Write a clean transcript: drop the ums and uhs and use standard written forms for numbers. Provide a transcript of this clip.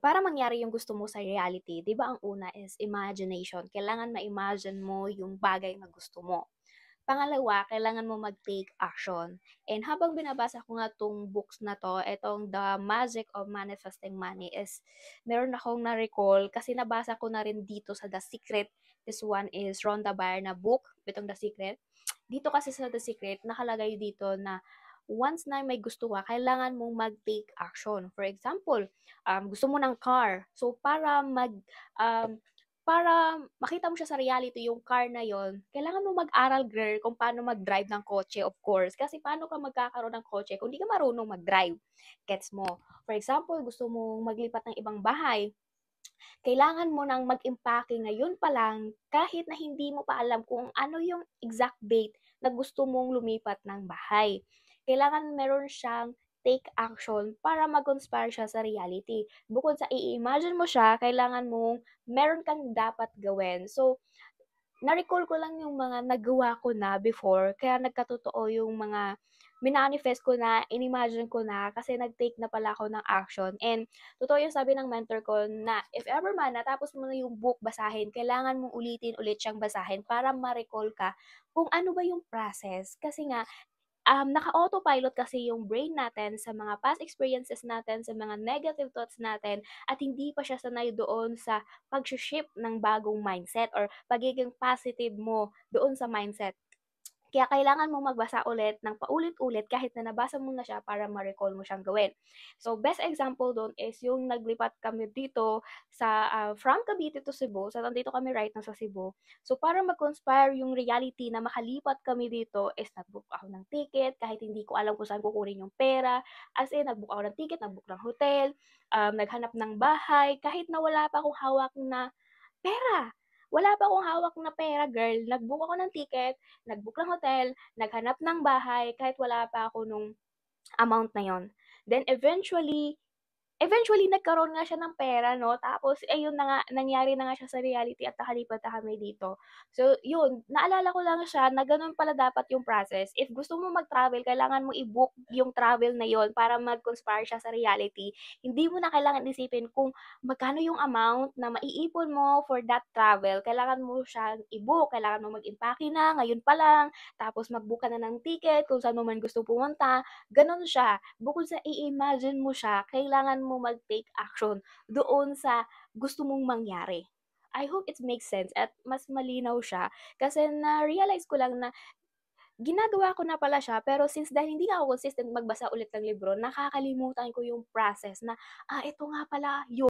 Para mangyari yung gusto mo sa reality, 'di ba ang una is imagination. Kailangan ma-imagine mo yung bagay na gusto mo. Pangalawa, kailangan mo mag-take action. And habang binabasa ko nga 'tong books na 'to, itong The Magic of Manifesting Money is meron akong na-recall kasi nabasa ko na rin dito sa The Secret. This one is Rhonda Byrne na book, itong The Secret. Dito kasi sa The Secret, nakalagay dito na once na may gusto ka, kailangan mong mag-take action. For example, gusto mo ng car. So, um, para makita mo siya sa reality, yung car na yon, kailangan mo mag-aral, girl, kung paano mag-drive ng kotse, of course. Kasi paano ka magkakaroon ng kotse kung di ka marunong mag-drive? Gets mo? For example, gusto mong maglipat ng ibang bahay, kailangan mo nang mag-impake ngayon pa lang kahit na hindi mo pa alam kung ano yung exact date na gusto mong lumipat ng bahay. Kailangan meron siyang take action para mag-conspire siya sa reality. Bukod sa i-imagine mo siya, kailangan mong meron kang dapat gawin. So, na-recall ko lang yung mga nagawa ko na before, kaya nagkatotoo yung mga minanifest ko na, inimagine ko na, kasi nag-take na pala ako ng action. And totoo yung sabi ng mentor ko na if ever man natapos mo na yung book basahin, kailangan mong ulitin ulit siyang basahin para ma-recall ka kung ano ba yung process. Kasi nga, naka-autopilot kasi yung brain natin sa mga past experiences natin, sa mga negative thoughts natin, at hindi pa siya sanay doon sa pag-shift ng bagong mindset or pagiging positive mo doon sa mindset. Kaya kailangan mo magbasa ulit ng paulit-ulit kahit na nabasa mo na siya para ma-recall mo siyang gawin. So, best example doon is yung naglipat kami dito from Cavite to Cebu. So, nandito kami right now sa Cebu. So, para mag-conspire yung reality na makalipat kami dito is nag-book ako ng ticket kahit hindi ko alam kung saan kukunin yung pera. As in, nag-book ako ng ticket, nag-book ng hotel, naghanap ng bahay kahit na wala pa akong hawak na pera. Wala pa akong hawak na pera, girl. Nag-book ako ng ticket, nag-book ng hotel, naghanap ng bahay kahit wala pa ako nung amount na yon. Then eventually nagkaroon nga siya ng pera 'no, tapos ayun na nga, nangyari na nga siya sa reality at nakalipat na kami dito. So yun, naalala ko lang siya na ganun pala dapat yung process. If gusto mo mag-travel, kailangan mo i-book yung travel na yon para mag-conspire siya sa reality. Hindi mo na kailangan isipin kung magkano yung amount na maiipon mo for that travel. Kailangan mo siyang i-book, kailangan mo mag-impake na ngayon pa lang, tapos mag-book ka na ng ticket kung saan mo man gusto pumunta, gano'n siya. Bukod sa i-imagine mo siya, kailangan mo mag-take action doon sa gusto mong mangyari. I hope it makes sense at mas malinaw siya kasi na-realize ko lang na ginagawa ko na pala siya pero since dahil hindi nga ako consistent magbasa ulit ng libro, nakakalimutan ko yung process na, ito nga pala yun.